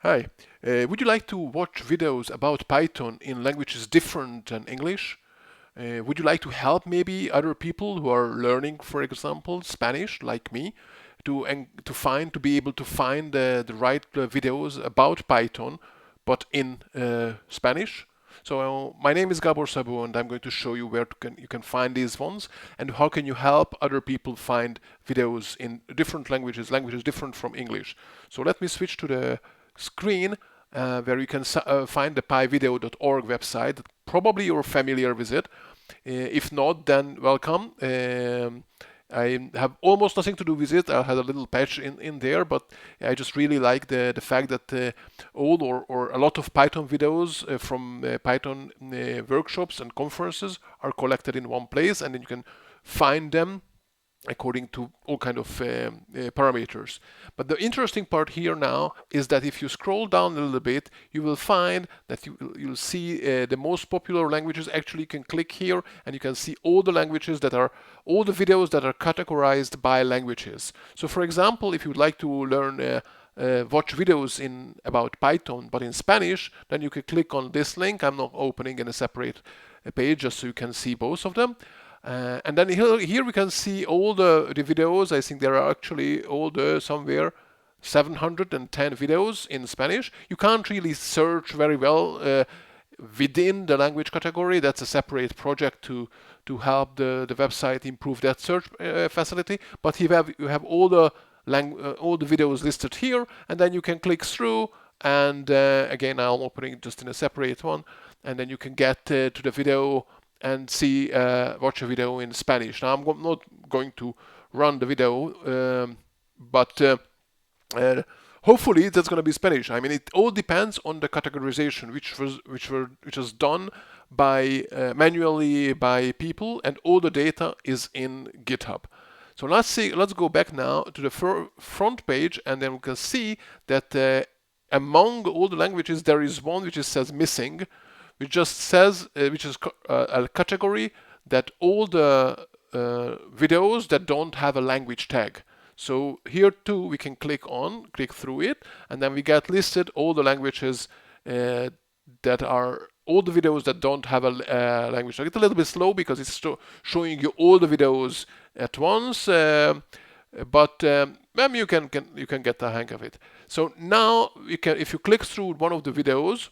Hi, would you like to watch videos about Python in languages different than English? Would you like to help maybe other people who are learning, for example, Spanish, like me, to be able to find the right videos about Python, but in Spanish? So my name is Gabor Sabo, and I'm going to show you where you can find these ones, and how can you help other people find videos in different languages, languages different from English. So let me switch to the screen where you can find the PyVideo.org website. Probably you're familiar with it. If not, then welcome. I have almost nothing to do with it. I had a little patch in there, but I just really like the fact that all or a lot of Python videos from Python workshops and conferences are collected in one place, and then you can find them according to all kind of parameters. But the interesting part here now is that if you scroll down a little bit, you will find that you'll see the most popular languages. Actually, you can click here and you can see all the languages that are, all the videos that are categorized by languages. So for example, if you'd like to learn watch videos in about Python but in Spanish, then you can click on this link. I'm not opening in a separate page just so you can see both of them. And then here we can see all the videos. I think there are actually all the somewhere 710 videos in Spanish. You can't really search very well within the language category. That's a separate project to help the website improve that search facility. But you have all the videos listed here, and then you can click through. And again, I'm opening just in a separate one, and then you can get to the video and watch a video in Spanish. Now I'm not going to run the video, but hopefully that's going to be Spanish. I mean, it all depends on the categorization, which was done by manually by people, and all the data is in GitHub. So let's go back now to the front page, and then we can see that among all the languages there is one which says missing, which just says, which is a category that all the videos that don't have a language tag. So here too we can click through it, and then we get listed all the languages that are all the videos that don't have a language tag. It's a little bit slow because it's showing you all the videos at once, but maybe you can get the hang of it. So now if you click through one of the videos,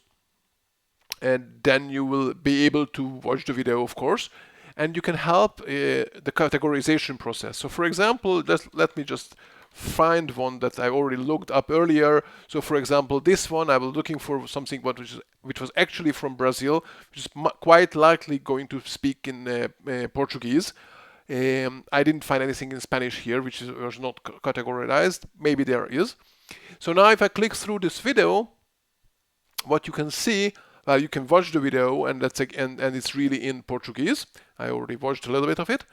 and then you will be able to watch the video, of course, and you can help the categorization process. So for example, let me just find one that I already looked up earlier. So for example, this one, I was looking for something which was actually from Brazil, which is quite likely going to speak in Portuguese. I didn't find anything in Spanish here, which was not categorized. Maybe there is. So now if I click through this video, what you can see, you can watch the video, and and it's really in Portuguese. I already watched a little bit of it,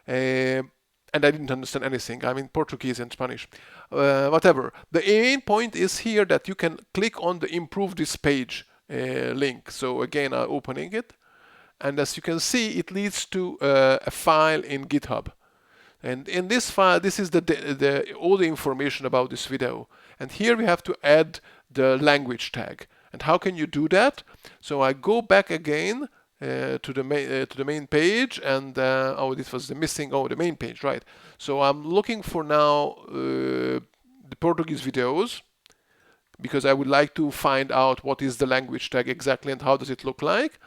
and I didn't understand anything. I mean, Portuguese and Spanish, whatever. The main point is here that you can click on the improve this page link. So again, I'm opening it, and as you can see, it leads to a file in GitHub. And in this file, this is all the information about this video. And here we have to add the language tag. And how can you do that? So I go back again to the main page, and this was the main page, right? So I'm looking for now the Portuguese videos, because I would like to find out what is the language tag exactly and how does it look like.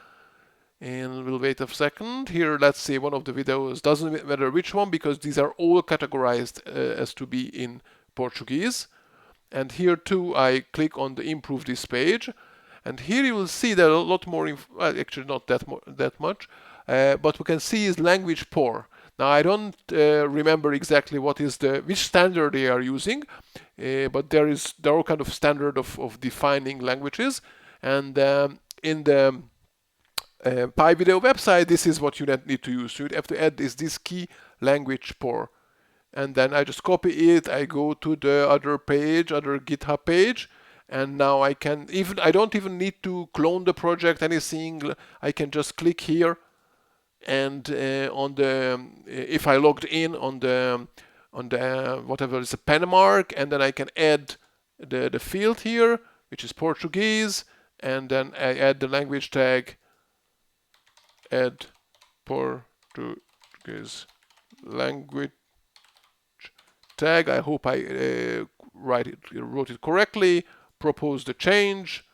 And we'll wait a second. Here, let's see one of the videos. Doesn't matter which one, because these are all categorized as to be in Portuguese. And here too, I click on the improve this page, and here you will see that a lot more. Actually, not that much, but we can see is language poor. Now I don't remember exactly which standard they are using, but there are all kind of standard of defining languages, and in the PyVideo website, this is what you need to use. So you have to add this key language poor. And then I just copy it, I go to the other GitHub page, and now I don't even need to clone the project, anything. I can just click here, and if I logged in on the whatever is a pen mark, and then I can add the field here, which is Portuguese, and then I add the language tag, add Portuguese language tag. I hope I wrote it correctly. Propose the change.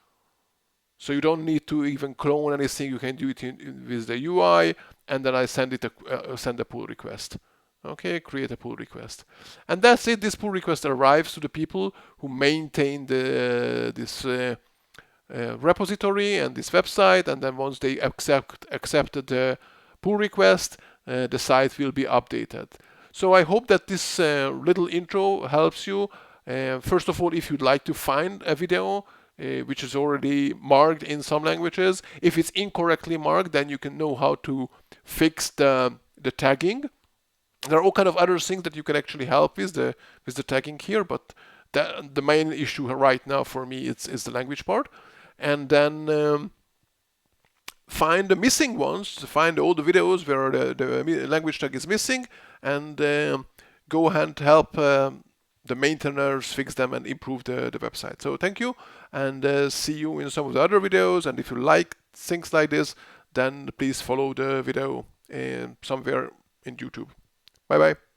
So you don't need to even clone anything. You can do it with the UI, and then I send a pull request. Okay, create a pull request, and that's it. This pull request arrives to the people who maintain this repository and this website, and then once they accepted the pull request, the site will be updated. So I hope that this little intro helps you. First of all, if you'd like to find a video which is already marked in some languages, if it's incorrectly marked, then you can know how to fix the tagging. There are all kind of other things that you can actually help with the tagging here, but the main issue right now for me is the language part. And then find the missing ones, find all the videos where the language tag is missing, and go ahead and help the maintainers fix them and improve the website. So thank you, and see you in some of the other videos. And if you like things like this, then please follow the video somewhere in YouTube. Bye bye.